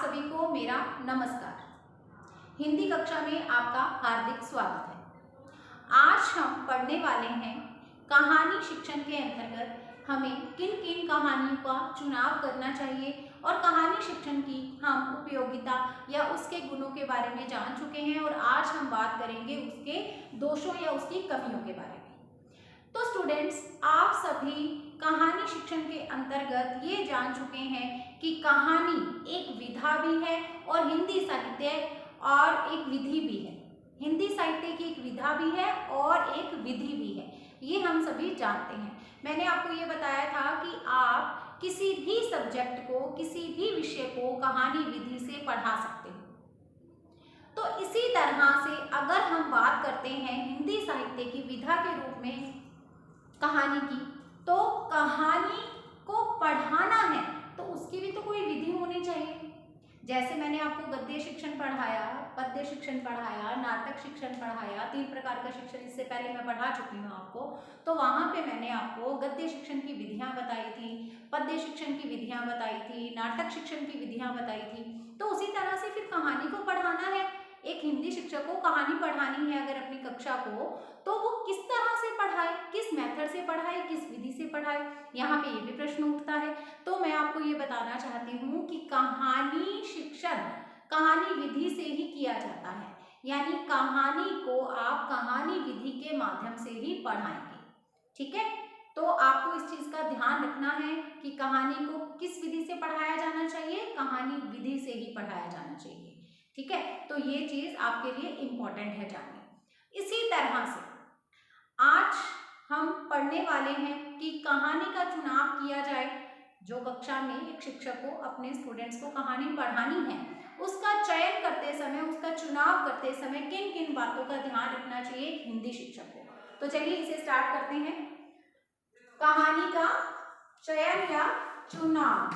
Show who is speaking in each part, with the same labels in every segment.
Speaker 1: सभी को मेरा नमस्कार। हिंदी कक्षा में आपका हार्दिक स्वागत है। आज हम पढ़ने वाले हैं कहानी शिक्षण के अंतर्गत हमें किन किन कहानियों का चुनाव करना चाहिए और कहानी शिक्षण की हम उपयोगिता या उसके गुणों के बारे में जान चुके हैं और आज हम बात करेंगे उसके दोषों या उसकी कमियों के बारे में। तो स्टूडेंट्स, आप सभी कहानी शिक्षण के अंतर्गत ये जान चुके हैं कि कहानी एक विधा भी है और हिंदी साहित्य और एक विधि भी है। हिंदी साहित्य की एक विधा भी है और एक विधि भी है, ये हम सभी जानते हैं। मैंने आपको ये बताया था कि आप किसी भी सब्जेक्ट को, किसी भी विषय को कहानी विधि से पढ़ा सकते हो। तो इसी तरह से अगर हम बात करते हैं हिंदी साहित्य की विधा के रूप में कहानी की, तो कहानी को पढ़ाना है तो उसकी भी तो कोई विधि होनी चाहिए। जैसे मैंने आपको गद्य शिक्षण पढ़ाया, पद्य शिक्षण पढ़ाया, नाटक शिक्षण पढ़ाया, 3 प्रकार का शिक्षण इससे पहले मैं पढ़ा चुकी हूँ आपको। तो वहाँ पे मैंने आपको गद्य शिक्षण की विधियाँ बताई थी, पद्य शिक्षण की विधियाँ बताई थी, नाटक शिक्षण की विधियाँ बताई थी। तो उसी तरह से फिर कहानी को पढ़ाना है। एक हिंदी शिक्षक को कहानी पढ़ानी है अगर अपनी कक्षा को, तो वो किस तरह से पढ़ाए, किस मेथड से पढ़ाए, किस विधि से पढ़ाए, यहाँ पे ये भी प्रश्न उठता है। तो मैं आपको ये बताना चाहती हूँ कि कहानी शिक्षण कहानी विधि से ही किया जाता है, यानी कहानी को आप कहानी विधि के माध्यम से ही पढ़ाएंगे। ठीक है, तो आपको इस चीज का ध्यान रखना है कि कहानी को किस विधि से पढ़ाया जाना चाहिए, कहानी विधि से ही पढ़ाया जाना चाहिए। ठीक है, तो ये चीज आपके लिए इंपॉर्टेंट है जाननी। इसी तरह से आज हम पढ़ने वाले हैं कि कहानी का चुनाव किया जाए। जो कक्षा में एक शिक्षक को अपने स्टूडेंट्स को कहानी पढ़ानी है, उसका चयन करते समय, उसका चुनाव करते समय किन किन बातों का ध्यान रखना चाहिए हिंदी शिक्षक को। तो चलिए इसे स्टार्ट करते हैं। कहानी का चयन या चुनाव,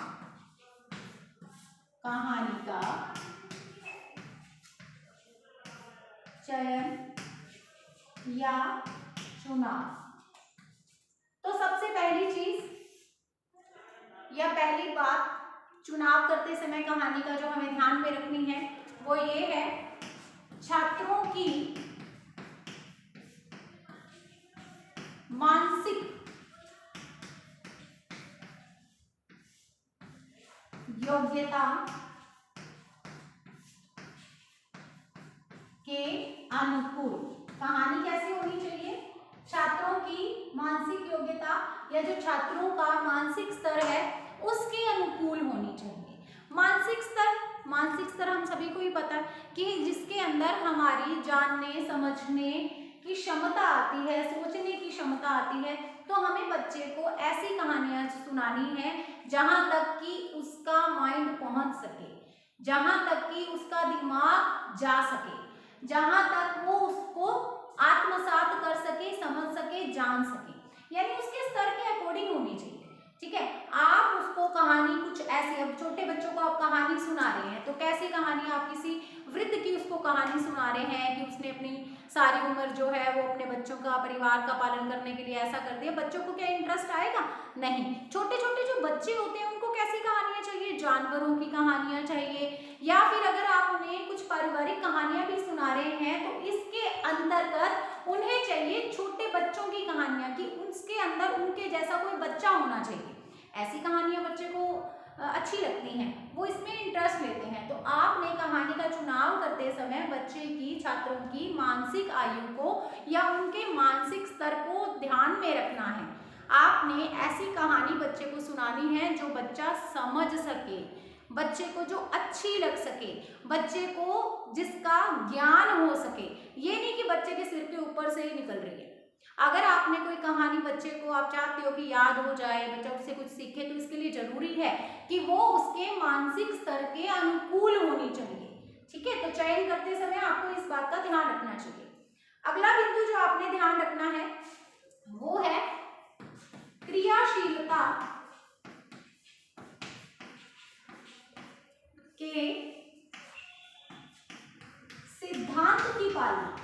Speaker 1: कहानी का चयन या चुनाव। तो सबसे पहली चीज या पहली बात चुनाव करते समय कहानी का जो हमें ध्यान में रखनी है वो ये है, छात्रों की मानसिक योग्यता के अनुकूल। कहानी कैसी होनी चाहिए? छात्रों की मानसिक योग्यता या जो छात्रों का मानसिक स्तर है उसके अनुकूल होनी चाहिए। मानसिक स्तर हम सभी को ही पता है कि जिसके अंदर हमारी जानने समझने की क्षमता आती है, सोचने की क्षमता आती है। तो हमें बच्चे को ऐसी कहानियां सुनानी है जहां तक कि उसका माइंड पहुंच सके, जहां तक कि उसका दिमाग जा सके, जहां तक वो उसको आत्मसात कर सके, समझ सके, जान सके, यानी उसके स्तर के अकॉर्डिंग होनी चाहिए। ठीक है, आप उसको कहानी कुछ ऐसी, अब छोटे बच्चों को आप कहानी सुना रहे हैं तो कैसी कहानी, आप किसी वृद्ध की उसको कहानी सुना रहे हैं कि उसने अपनी सारी उम्र जो है वो अपने बच्चों का, परिवार का पालन करने के लिए ऐसा कर दिया। बच्चों को क्या इंटरेस्ट आएगा? नहीं। छोटे छोटे जो बच्चे होते हैं उनको कैसी कहानियां चाहिए? जानवरों की कहानियां चाहिए, या फिर अगर आप उन्हें कुछ पारिवारिक कहानियां भी सुना रहे हैं तो इसके अंतर्गत उन्हें चाहिए छोटे बच्चों की कहानियां, कि उसके अंदर उनके जैसा कोई बच्चा होना चाहिए। ऐसी कहानियां बच्चे को अच्छी लगती हैं, वो इसमें इंटरेस्ट लेते हैं। तो आपने कहानी का चुनाव करते समय बच्चे की, छात्रों की मानसिक आयु को या उनके मानसिक स्तर को ध्यान में रखना है। आपने ऐसी कहानी बच्चे को सुनानी है जो बच्चा समझ सके, बच्चे को जो अच्छी लग सके, बच्चे को जिसका ज्ञान हो सके। ये नहीं कि बच्चे के सिर के ऊपर से ही निकल रही है। अगर आपने कोई कहानी बच्चे को, आप चाहते हो कि याद हो जाए, बच्चा उससे कुछ सीखे, तो इसके लिए जरूरी है कि वो उसके मानसिक स्तर के अनुकूल होनी चाहिए। ठीक है, तो चयन करते समय आपको इस बात का ध्यान रखना चाहिए। अगला बिंदु जो आपने ध्यान रखना है वो है क्रियाशीलता के सिद्धांत की पालना।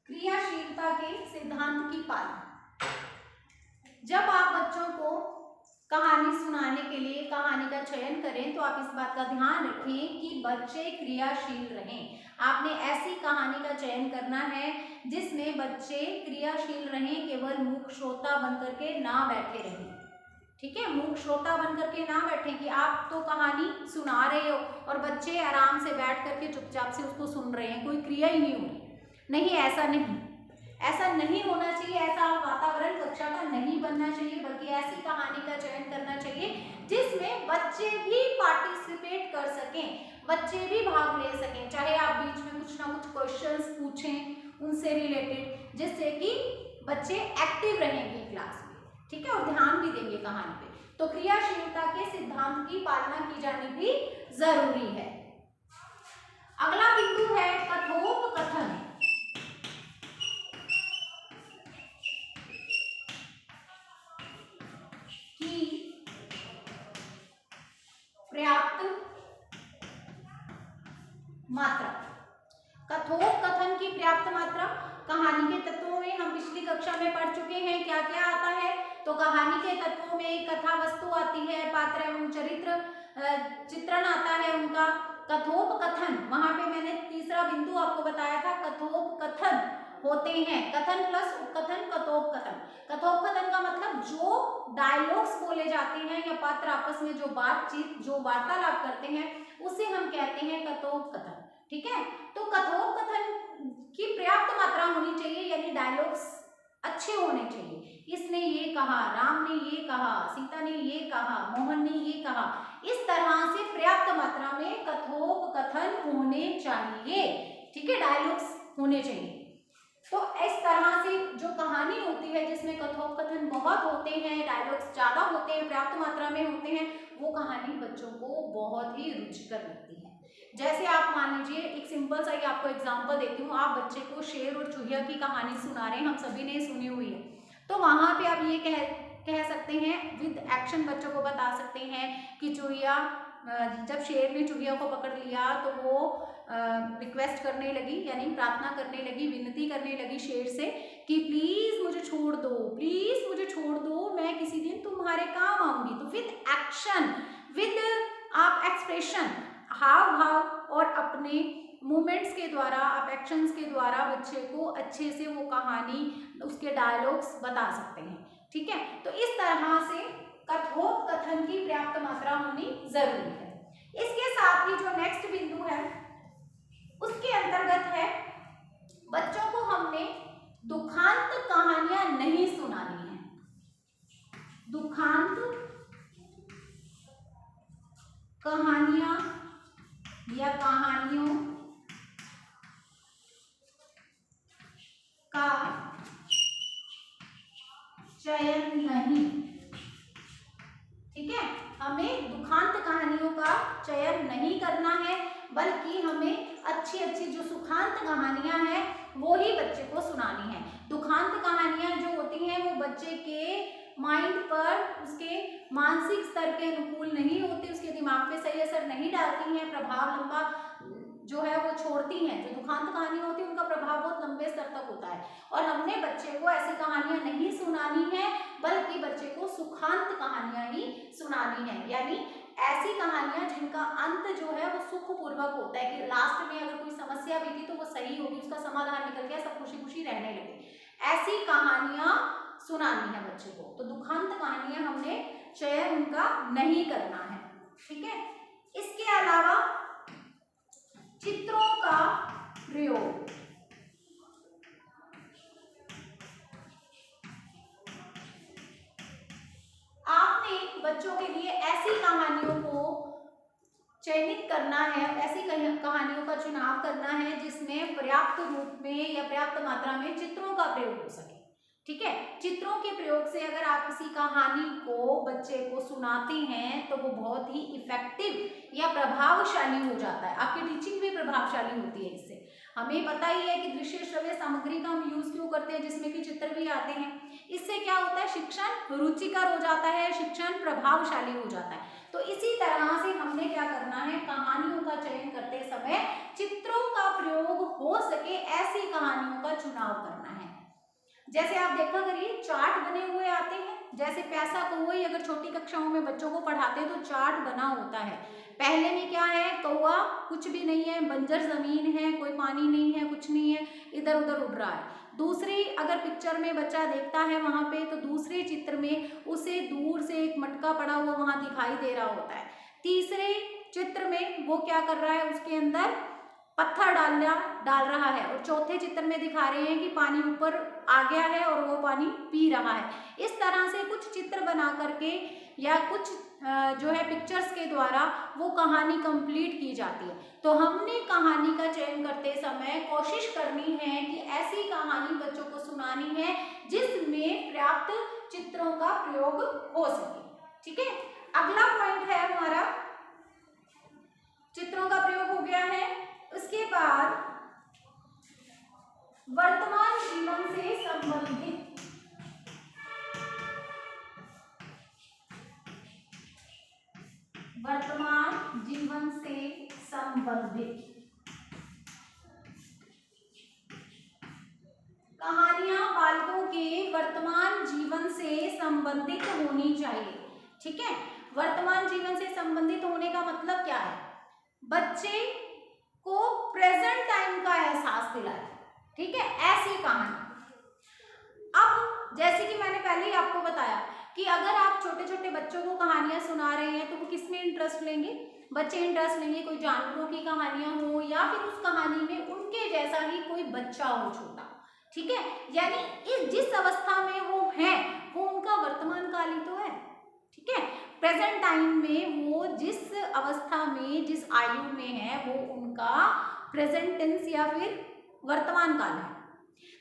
Speaker 1: क्रियाशीलता के सिद्धांत की पालना। कहानी सुनाने के लिए कहानी का चयन करें तो आप इस बात का ध्यान रखें कि बच्चे क्रियाशील रहें। आपने ऐसी कहानी का चयन करना है जिसमें बच्चे क्रियाशील रहें, केवल मूक श्रोता बनकर के ना बैठे रहें। ठीक है, मूक श्रोता बनकर के ना बैठे कि आप तो कहानी सुना रहे हो और बच्चे आराम से बैठ करके चुपचाप से उसको सुन रहे हैं, कोई क्रिया ही नहीं हो रही। नहीं, ऐसा नहीं होना चाहिए। ऐसा वातावरण कक्षा का नहीं बनना चाहिए, बल्कि ऐसी कहानी का चयन करना चाहिए जिसमें बच्चे भी पार्टिसिपेट कर सकें, बच्चे भी भाग ले सकें। चाहे आप बीच में कुछ ना कुछ क्वेश्चंस पूछें उनसे रिलेटेड, जिससे कि बच्चे एक्टिव रहेंगे क्लास में। ठीक है, और ध्यान भी देंगे कहानी पे। तो क्रियाशीलता के सिद्धांत की पालना की जानी भी जरूरी है। अगला बिंदु है कथोपकथन। पर्याप्त मात्रा। कथोपकथन की पर्याप्त मात्रा। कहानी के तत्वों में हम पिछली कक्षा में पढ़ चुके हैं क्या क्या आता है। तो कहानी के तत्वों में कथा वस्तु आती है, पात्र एवं चरित्र चित्रण आता है उनका। कथोपकथन, वहां पे मैंने तीसरा बिंदु आपको बताया था, कथोपकथन होते हैं। कथन प्लस उपकथन, कथोपकथन। कथोपकथन का मतलब जो डायलॉग्स बोले जाते हैं या पात्र आपस में जो बातचीत, जो वार्तालाप करते हैं, उसे हम कहते हैं कथोपकथन। ठीक है, तो कथोपकथन की पर्याप्त मात्रा होनी चाहिए, यानी डायलॉग्स अच्छे होने चाहिए। इसने ये कहा, राम ने ये कहा, सीता ने ये कहा, मोहन ने ये कहा, इस तरह से पर्याप्त मात्रा में कथोपकथन होने चाहिए। ठीक है, डायलॉग्स होने चाहिए। तो इस तरह से जो कहानी होती है जिसमें कथोपकथन बहुत होते हैं, डायलॉग्स ज्यादा होते हैं, पर्याप्त मात्रा में होते हैं, वो कहानी बच्चों को बहुत ही रुचिकर लगती है। जैसे आप मान लीजिए, एक सिंपल सा ही आपको एग्जांपल देती हूँ। आप बच्चे को शेर और चूहिया की कहानी सुना रहे हैं, हम सभी ने सुनी हुई है। तो वहां पे आप ये कह सकते हैं, विद एक्शन बच्चों को बता सकते हैं कि चूहिया, जब शेर ने चूहिया को पकड़ लिया तो वो रिक्वेस्ट करने लगी, यानी प्रार्थना करने लगी, विनती करने लगी शेर से कि प्लीज मुझे छोड़ दो, प्लीज मुझे छोड़ दो, मैं किसी दिन तुम्हारे काम आऊंगी। तो विद एक्शन, विद आप एक्सप्रेशन, हाव भाव और अपने मूवमेंट्स के द्वारा, आप एक्शंस के द्वारा बच्चे को अच्छे से वो कहानी, उसके डायलॉग्स बता सकते हैं। ठीक है, तो इस तरह से कथोपकथन की पर्याप्त मात्रा होनी जरूरी है। इसके साथ ही जो नेक्स्ट बिंदु है उसके अंतर्गत है, बच्चों को हमने दुखांत कहानियां नहीं सुनानी है। दुखांत कहानियां या कहानियों का चयन नहीं। ठीक है, हमें दुखांत कहानियों का चयन नहीं करना है, बल्कि हमें अच्छी अच्छी जो सुखांत कहानियां हैं वो ही बच्चे को सुनानी है। दुखांत कहानियां जो होती हैं वो बच्चे के माइंड पर, उसके मानसिक स्तर के अनुकूल नहीं होती, उसके दिमाग पे सही असर नहीं डालती हैं, प्रभाव लंबा जो है वो छोड़ती हैं। जो दुखांत कहानी होती है उनका प्रभाव बहुत लंबे स्तर तक होता है, और हमने बच्चे को ऐसी कहानियां नहीं सुनानी है, बल्कि बच्चे को सुखांत कहानियां ही सुनानी है। यानी ऐसी कहानियां जिनका अंत जो है वो सुखपूर्वक होता है, कि लास्ट में अगर कोई समस्या भी थी तो वो सही होगी, उसका समाधान निकल गया, सब खुशी खुशी रहने लगे, ऐसी कहानियां सुनानी है बच्चे को। तो दुखांत कहानियां हमने चयन उनका नहीं करना है। ठीक है, इसके अलावा चित्रों का प्रयोग। आपने बच्चों के लिए ऐसी कहानियों को चयनित करना है, ऐसी कहानियों का चुनाव करना है जिसमें पर्याप्त रूप में या पर्याप्त मात्रा में चित्रों का प्रयोग हो सके। ठीक है, चित्रों के प्रयोग से अगर आप किसी कहानी को बच्चे को सुनाते हैं तो वो बहुत ही इफेक्टिव या प्रभावशाली हो जाता है, आपकी टीचिंग भी प्रभावशाली होती है इससे। हमें पता ही है कि दृश्य श्रव्य सामग्री का हम यूज क्यों करते हैं, जिसमें कि चित्र भी आते हैं। इससे क्या होता है, शिक्षण रुचिकर हो जाता है, शिक्षण प्रभावशाली हो जाता है। तो इसी तरह से हमने क्या करना है, कहानियों का चयन करते समय चित्रों का प्रयोग हो सके ऐसी कहानियों का चुनाव करना है। जैसे आप देखा करिए चार्ट बने हुए आते हैं, जैसे पैसा कौवा ही अगर छोटी कक्षाओं में बच्चों को पढ़ाते हैं तो चार्ट बना होता है। पहले में क्या है, कौवा कुछ भी नहीं है, बंजर जमीन है, कोई पानी नहीं है, कुछ नहीं है, इधर उधर उड़ रहा है। दूसरी अगर पिक्चर में बच्चा देखता है वहां पे, तो दूसरे चित्र में उसे दूर से एक मटका पड़ा हुआ वहां दिखाई दे रहा होता है। तीसरे चित्र में वो क्या कर रहा है, उसके अंदर पत्थर डाल रहा है, और चौथे चित्र में दिखा रहे हैं कि पानी ऊपर आ गया है और वो पानी पी रहा है। इस तरह से कुछ चित्र बना करके या कुछ जो है पिक्चर्स के द्वारा वो कहानी कंप्लीट की जाती है। तो हमने कहानी का चयन करते समय कोशिश करनी है कि ऐसी कहानी बच्चों को सुनानी है जिसमें पर्याप्त चित्रों का प्रयोग हो सके। ठीक है, अगला पॉइंट है हमारा, चित्रों का प्रयोग हो गया है। उसके बाद वर्तमान जीवन से संबंधित कहानियां बालकों के वर्तमान जीवन से संबंधित होनी चाहिए। ठीक है, वर्तमान जीवन से संबंधित होने का मतलब क्या है, बच्चे को प्रेजेंट टाइम का एहसास दिलाए। ठीक है, ऐसी कहानी। अब जैसे कि मैंने पहले ही आपको बताया कि अगर आप छोटे छोटे बच्चों को कहानियां सुना रहे हैं तो वो किसमें इंटरेस्ट लेंगे, बच्चे इंटरेस्ट लेंगे कोई जानवरों की कहानियां हो या फिर उस कहानी में उनके जैसा ही कोई बच्चा हो छोटा। ठीक है, यानी इस जिस अवस्था में वो है वो उनका वर्तमान काल ही तो है। ठीक है, प्रेजेंट टाइम में वो जिस अवस्था में जिस आयु में है वो उनका प्रेजेंट टेंस या फिर वर्तमान काल है।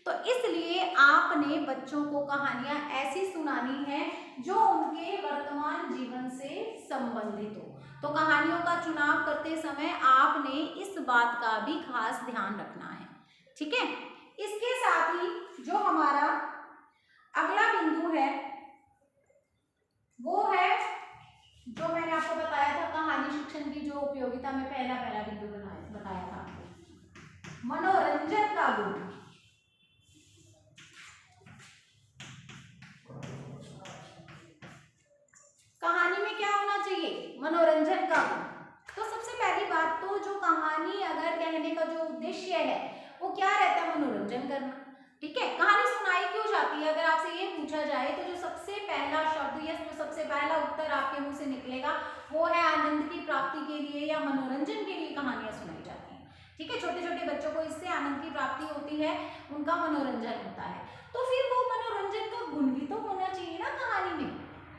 Speaker 1: तो इसलिए आपने बच्चों को कहानियां ऐसी सुनानी है जो उनके वर्तमान जीवन से संबंधित हो। तो कहानियों का चुनाव करते समय आपने इस बात का भी खास ध्यान रखना है। ठीक है, इसके साथ ही जो हमारा अगला बिंदु है वो है जो मैंने आपको बताया था कहानी शिक्षण की जो उपयोगिता में पहला बिंदु बताया था आपको, मनोरंजन का गुण। कहानी में क्या होना चाहिए, मनोरंजन का गुण। तो सबसे पहली बात तो जो कहानी अगर कहने का जो उद्देश्य है वो क्या रहता है, मनोरंजन करना। ठीक है, कहानी सुनाई क्यों जाती है, अगर आपसे ये पूछा जाए तो जो सबसे पहला शब्द या जो सबसे पहला उत्तर आपके मुंह से निकलेगा वो है आनंद की प्राप्ति के लिए या मनोरंजन के लिए कहानियां सुनाई जाती हैं। ठीक है, छोटे छोटे बच्चों को इससे आनंद की प्राप्ति होती है, उनका मनोरंजन होता है। तो फिर वो मनोरंजन का गुण भी तो होना चाहिए ना कहानी में।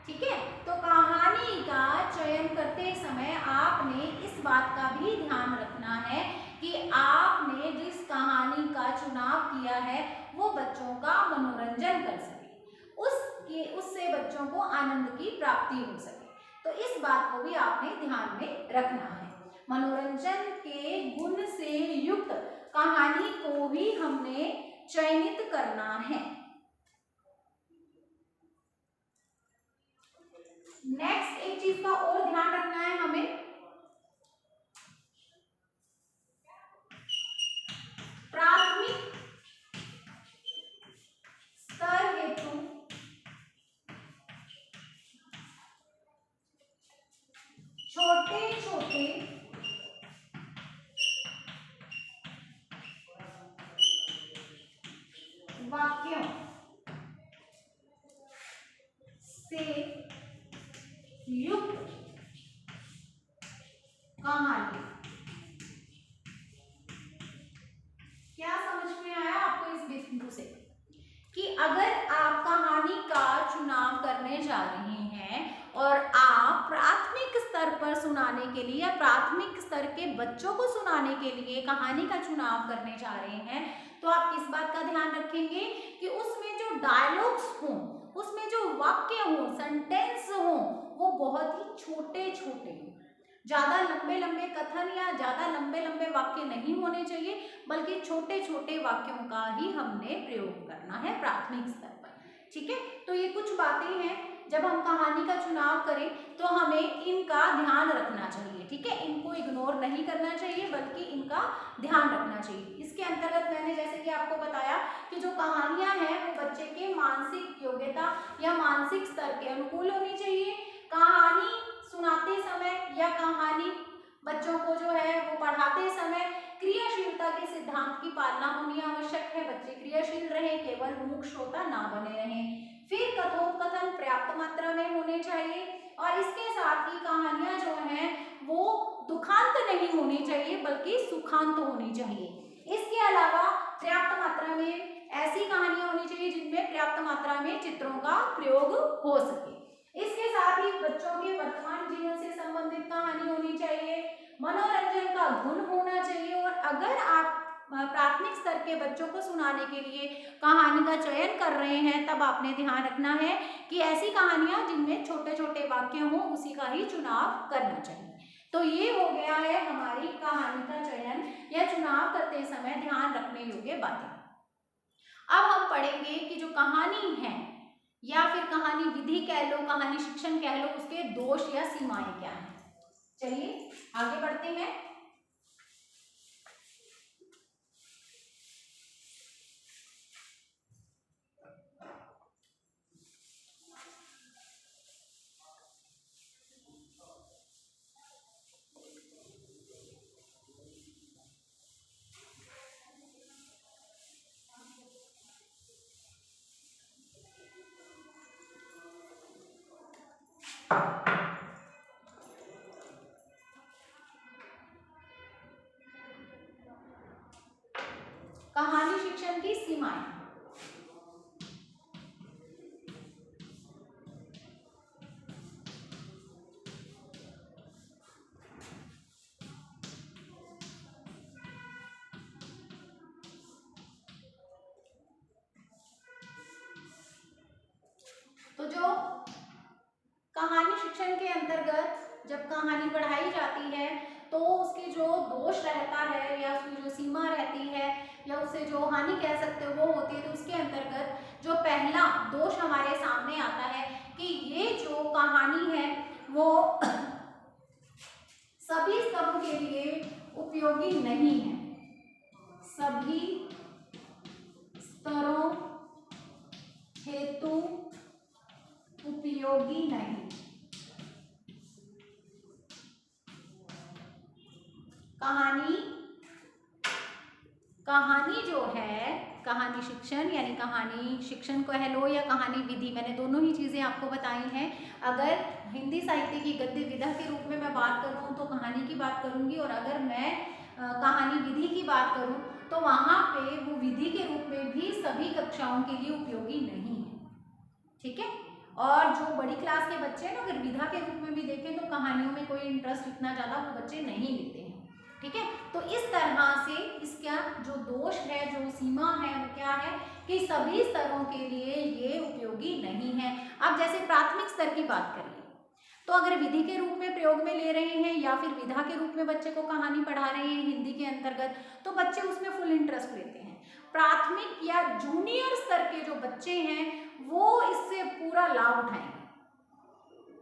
Speaker 1: ठीक है, तो कहानी का चयन करते समय आपने इस बात का भी ध्यान रखना है कि आपने जिस कहानी का चुनाव किया है वो बच्चों का मनोरंजन कर सके, उससे बच्चों को आनंद की प्राप्ति हो सके। तो इस बात को भी आपने ध्यान में रखना है। मनोरंजन के गुण से युक्त कहानी को भी हमने चयनित करना है। नेक्स्ट एक चीज का और ध्यान रखना है हमें, प्राथमिक स्तर हेतु छोटे छोटे वाक्यों से युक्त कहानी। क्या समझ में आया आपको इस बिंदु से कि अगर आप कहानी का चुनाव करने जा रहे हैं और आप प्राथमिक स्तर पर सुनाने के लिए या प्राथमिक स्तर के बच्चों को सुनाने के लिए कहानी का चुनाव करने जा रहे हैं तो आप किस बात का ध्यान रखेंगे कि उसमें जो डायलॉग्स हों, उसमें जो वाक्य हों, सेंटेंस हों, वो बहुत ही छोटे छोटे हों। ज्यादा लंबे लंबे कथन या ज्यादा लंबे लंबे वाक्य नहीं होने चाहिए, बल्कि छोटे छोटे वाक्यों का ही हमने प्रयोग करना है प्राथमिक स्तर पर। ठीक है, तो ये कुछ बातें हैं, जब हम कहानी का चुनाव करें तो हमें इनका ध्यान रखना चाहिए। ठीक है, इनको इग्नोर नहीं करना चाहिए बल्कि इनका ध्यान रखना चाहिए। इसके अंतर्गत मैंने जैसे कि आपको बताया कि जो कहानियां हैं वो बच्चे के मानसिक योग्यता या मानसिक स्तर के अनुकूल होनी चाहिए। कहानी सुनाते समय या कहानी बच्चों को जो है वो पढ़ाते समय क्रियाशीलता के सिद्धांत की पालना होनी आवश्यक है। बच्चे क्रियाशील रहे, केवल मूक श्रोता ना बने रहें। फिर कथोपकथन पर्याप्त मात्रा में होने चाहिए और इसके साथ ही कहानियां जो हैं वो दुखांत नहीं होनी चाहिए बल्कि सुखांत होनी चाहिए। इसके अलावा पर्याप्त मात्रा में ऐसी कहानियां होनी चाहिए जिनमें पर्याप्त मात्रा में चित्रों का प्रयोग हो सके। इसके साथ ही बच्चों के वर्तमान जीवन से संबंधित कहानी होनी चाहिए, मनोरंजन का गुण होना चाहिए। और अगर आप प्राथमिक स्तर के बच्चों को सुनाने के लिए कहानी का चयन कर रहे हैं तब आपने ध्यान रखना है कि ऐसी कहानियां जिनमें छोटे छोटे वाक्य हों उसी का ही चुनाव करना चाहिए। तो ये हो गया है हमारी कहानी का चयन या चुनाव करते समय ध्यान रखने योग्य बातें। अब हम पढ़ेंगे कि जो कहानी है या फिर कहानी विधि कह लो, कहानी शिक्षण कह लो, उसके दोष या सीमाएं क्या हैं। चलिए आगे बढ़ते हैं। कहानी शिक्षण की सीमाएं। तो जो कहानी शिक्षण के अंतर्गत जब कहानी पढ़ाई जाती है तो उसकी जो दोष रहता है या उसकी जो सीमा रहती है या उसे जो हानि कह सकते हो वो होती है, तो उसके अंतर्गत जो पहला दोष हमारे सामने आता है कि ये जो कहानी है वो सभी स्तरों के लिए उपयोगी नहीं है। सभी स्तरों हेतु उपयोगी नहीं। कहानी जो है, कहानी शिक्षण यानी कहानी शिक्षण कह लो या कहानी विधि, मैंने दोनों ही चीज़ें आपको बताई हैं। अगर हिंदी साहित्य की गद्य विधा के रूप में मैं बात करूं तो कहानी की बात करूंगी, और अगर मैं कहानी विधि की बात करूं तो वहाँ पे वो विधि के रूप में भी सभी कक्षाओं के लिए उपयोगी नहीं है। ठीक है। और जो बड़ी क्लास के बच्चे हैं ना, अगर विधा के रूप में भी देखें तो कहानियों में कोई इंटरेस्ट इतना ज़्यादा वो बच्चे नहीं लेते हैं। ठीक है। तो इस तरह से इसका जो दोष है, जो सीमा है वो क्या है कि सभी स्तरों के लिए ये उपयोगी नहीं है। अब जैसे प्राथमिक स्तर की बात करिए तो अगर विधि के रूप में प्रयोग में ले रहे हैं या फिर विधा के रूप में बच्चे को कहानी पढ़ा रहे हैं हिंदी के अंतर्गत, तो बच्चे उसमें फुल इंटरेस्ट लेते हैं। प्राथमिक या जूनियर स्तर के जो बच्चे हैं वो इससे पूरा लाभ उठाएंगे,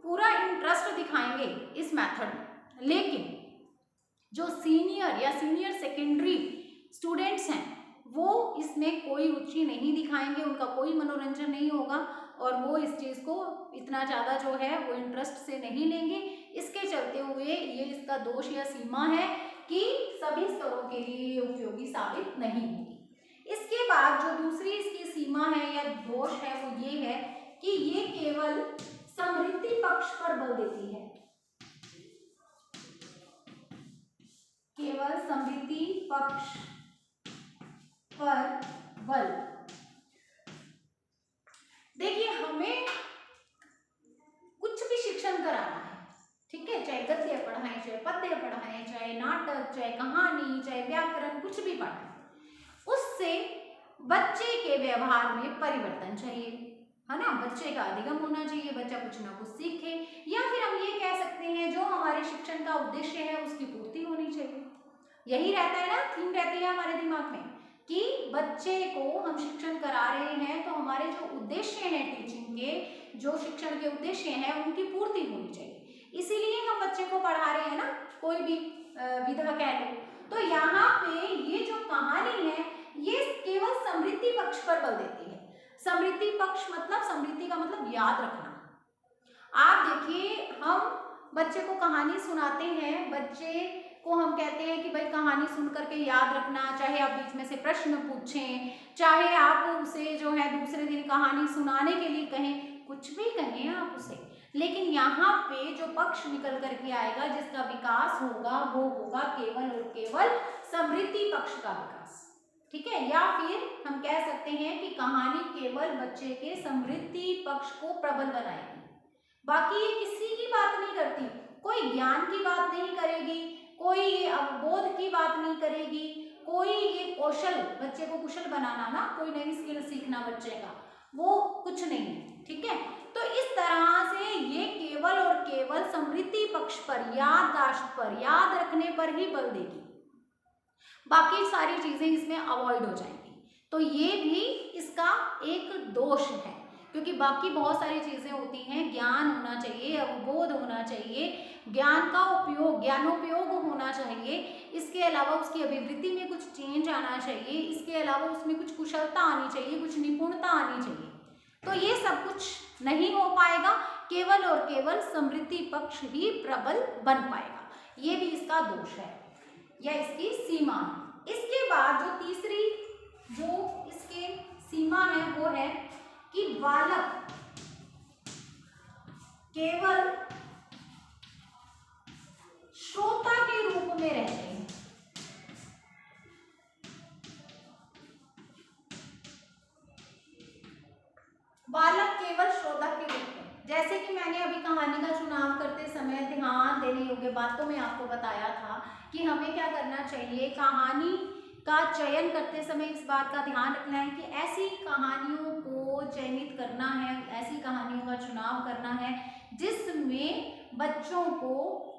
Speaker 1: पूरा इंटरेस्ट दिखाएंगे इस मेथड में। लेकिन जो सीनियर या सीनियर सेकेंडरी स्टूडेंट्स हैं वो इसमें कोई रुचि नहीं दिखाएंगे, उनका कोई मनोरंजन नहीं होगा और वो इस चीज़ को इतना ज़्यादा जो है वो इंटरेस्ट से नहीं लेंगे। इसके चलते हुए ये इसका दोष या सीमा है कि सभी स्तरों के लिए उपयोगी साबित नहीं होगी। इसके बाद जो दूसरी इसकी सीमा है या दोष है वो ये है कि ये केवल समृद्धि पक्ष पर बल देती है, केवल समृद्धि पक्ष पर बल। देखिए हमें कुछ भी शिक्षण कराना है, ठीक है, चाहे गद्य पढ़ाएं, चाहे पद्य पढ़ाएं, चाहे नाटक, चाहे कहानी, चाहे व्याकरण, कुछ भी पढ़ाएं, उससे बच्चे के व्यवहार में परिवर्तन चाहिए, है ना। बच्चे का अधिगम होना चाहिए, बच्चा कुछ ना कुछ सीखे, या फिर हम ये कह सकते हैं जो हमारे शिक्षण का उद्देश्य है उसकी पूर्ति होनी चाहिए। यही रहता है ना, थीम रहती है हमारे दिमाग में कि बच्चे को हम शिक्षण करा रहे हैं तो हमारे जो उद्देश्य हैं टीचिंग के, जो शिक्षण के उद्देश्य हैं उनकी पूर्ति होनी चाहिए। इसीलिए हम बच्चे को पढ़ा रहे हैं ना, कोई भी विधा कह लो, तो यहाँ पे ये जो कहानी है ये केवल समृद्धि पक्ष पर बल देती है। समृद्धि पक्ष मतलब, समृद्धि का मतलब याद रखना। आप देखिए, हम बच्चे को कहानी सुनाते हैं, बच्चे को हम कहते हैं कि भाई कहानी सुन करके याद रखना, चाहे आप बीच में से प्रश्न पूछें, चाहे आप उसे जो है दूसरे दिन कहानी सुनाने के लिए कहें, कुछ भी कहें आप उसे, लेकिन यहाँ पे जो पक्ष निकल करके आएगा, जिसका विकास होगा, वो होगा केवल और केवल समृद्धि पक्ष का विकास। ठीक है, या फिर हम कह सकते हैं कि कहानी केवल बच्चे के समृद्धि पक्ष को प्रबल बनाएगी। बाकी ये किसी की बात नहीं करती, कोई ज्ञान की बात नहीं करेगी, कोई ये अवबोध की बात नहीं करेगी, कोई ये कौशल, बच्चे को कुशल बनाना ना, कोई नई स्किल सीखना बच्चे का, वो कुछ नहीं है। ठीक है, तो इस तरह से ये केवल और केवल समृद्धि पक्ष पर, याददाश्त पर, याद रखने पर ही बल देगी, बाकी सारी चीजें इसमें अवॉइड हो जाएंगी। तो ये भी इसका एक दोष है, क्योंकि बाकी बहुत सारी चीजें होती हैं, ज्ञान होना चाहिए, अवबोध होना चाहिए, ज्ञान का उपयोग, ज्ञानोपयोग होना चाहिए, इसके अलावा उसकी अभिवृद्धि में कुछ चेंज आना चाहिए, इसके अलावा उसमें कुछ कुशलता आनी चाहिए, कुछ निपुणता आनी चाहिए। तो ये सब कुछ नहीं हो पाएगा, केवल और केवल समृद्धि पक्ष ही प्रबल बन पाएगा। ये भी इसका दोष है या इसकी सीमा है। इसके बाद जो तीसरी जो इसके सीमा है वो है कि बालक केवल श्रोता के रूप में रहते हैं। बालक केवल श्रोता के रूप में, जैसे कि मैंने अभी कहानी का चुनाव करते समय ध्यान देने योग्य बातों में आपको बताया था कि हमें क्या करना चाहिए, कहानी का चयन करते समय इस बात का ध्यान रखना है कि ऐसी कहानियों को चयनित करना है, ऐसी कहानियों का चुनाव करना है जिसमें बच्चों को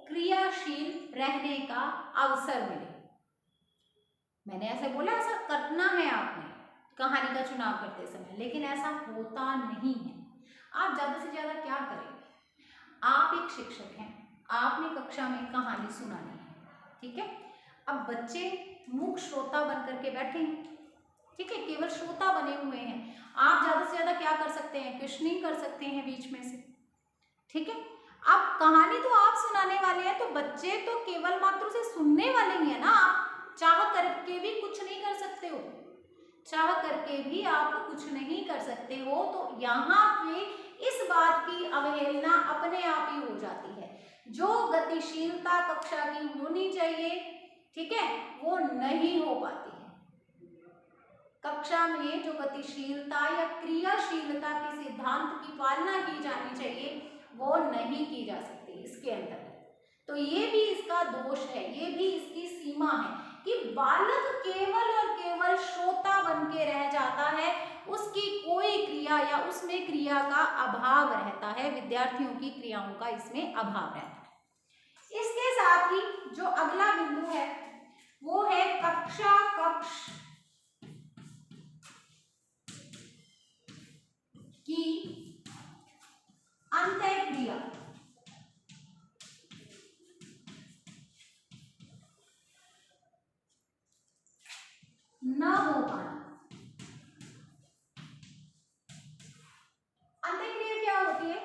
Speaker 1: क्रियाशील रहने का अवसर मिले। मैंने ऐसे बोला, ऐसा करना है आपने कहानी का चुनाव करते समय, लेकिन ऐसा होता नहीं है। आप ज्यादा से ज्यादा क्या करेंगे, आप एक शिक्षक हैं, आपने कक्षा में कहानी सुनानी है, ठीक है, अब बच्चे मूक श्रोता बन करके बैठे हैं, ठीक है, केवल श्रोता बने हुए हैं। आप ज्यादा से ज्यादा क्या कर सकते हैं, क्वेश्चनिंग कर सकते हैं बीच में से, ठीक है। अब कहानी तो आप सुनाने वाले हैं, तो बच्चे तो केवल मात्र से सुनने वाले ही है ना, आप चाह करके भी कुछ नहीं कर सकते हो, चाह करके भी आप कुछ नहीं कर सकते हो। तो यहाँ पे इस बात की अवहेलना अपने आप ही हो जाती है। जो गतिशीलता कक्षा की होनी चाहिए, ठीक है, वो नहीं हो पाती है। कक्षा में जो गतिशीलता या क्रियाशीलता के सिद्धांत की पालना की जानी चाहिए, वो नहीं की जा सकती इसके अंदर। तो ये भी इसका दोष है, ये भी इसकी सीमा है कि बालक केवल और केवल श्रोता बन के रह जाता है, उसकी कोई क्रिया या उसमें क्रिया का अभाव रहता है, विद्यार्थियों की क्रियाओं का इसमें अभाव रहता है। इसके साथ ही जो अगला बिंदु है वो है कक्षा कक्ष की अंतःक्रिया। न हो पाना। अंतःक्रिया क्या होती है,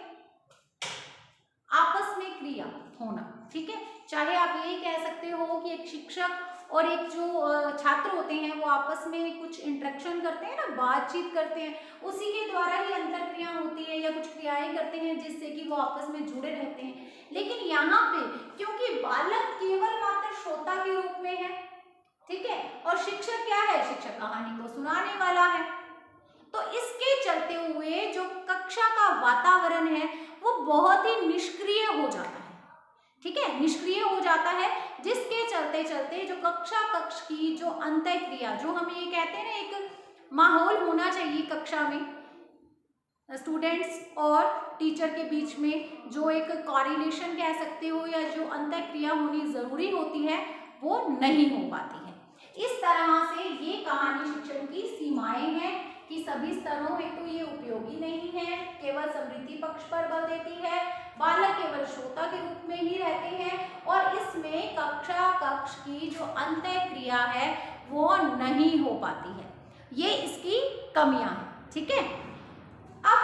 Speaker 1: आपस में क्रिया होना, ठीक है। चाहे आप ये कह सकते हो कि एक शिक्षक और एक जो छात्र होते हैं वो आपस में कुछ इंटरेक्शन करते हैं ना, बातचीत करते हैं, उसी के द्वारा ही अंतःक्रिया होती है, या कुछ क्रियाएं करते हैं जिससे कि वो आपस में जुड़े रहते हैं। लेकिन यहाँ पे क्योंकि बालक केवल मात्र श्रोता के रूप में है, ठीक है, और शिक्षक क्या है, शिक्षक कहानी को सुनाने वाला है, तो इसके चलते हुए जो कक्षा का वातावरण है वो बहुत ही निष्क्रिय हो जाता है, ठीक है, निष्क्रिय हो जाता है, जिसके चलते चलते जो कक्षा कक्ष की जो अंतःक्रिया, जो हम ये कहते हैं ना, एक माहौल होना चाहिए कक्षा में स्टूडेंट्स और टीचर के बीच में, जो एक कोरिलेशन कह सकते हो या जो अंतःक्रिया होनी जरूरी होती है, वो नहीं हो पाती है। इस तरह से ये कहानी शिक्षण की सीमाएं हैं कि सभी स्तरों में तो ये उपयोगी नहीं है, केवल समृद्धि पक्ष पर बल देती है, बालक केवल श्रोता के रूप में ही रहते हैं और इसमें कक्षा कक्ष की जो अंतः क्रिया है वो नहीं हो पाती है। ये इसकी कमियां हैं। ठीक है, अब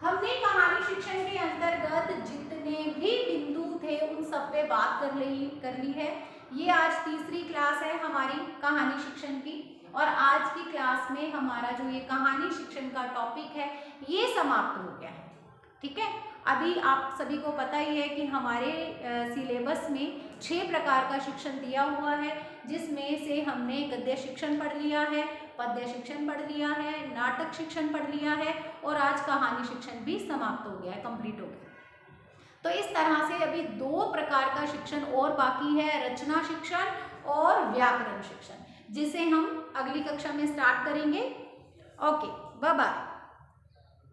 Speaker 1: हमने कहानी शिक्षण के अंतर्गत जितने भी बिंदु थे उन सब पे बात कर ली है। ये आज तीसरी क्लास है हमारी कहानी शिक्षण की और आज की क्लास में हमारा जो ये कहानी शिक्षण का टॉपिक है ये समाप्त हो गया है। ठीक है, अभी आप सभी को पता ही है कि हमारे सिलेबस में 6 प्रकार का शिक्षण दिया हुआ है, जिसमें से हमने गद्य शिक्षण पढ़ लिया है, पद्य शिक्षण पढ़ लिया है, नाटक शिक्षण पढ़ लिया है और आज कहानी शिक्षण भी समाप्त हो गया है, कंप्लीट हो गया। तो इस तरह से अभी 2 प्रकार का शिक्षण और बाकी है, रचना शिक्षण और व्याकरण शिक्षण, जिसे हम अगली कक्षा में स्टार्ट करेंगे। Okay, bye bye.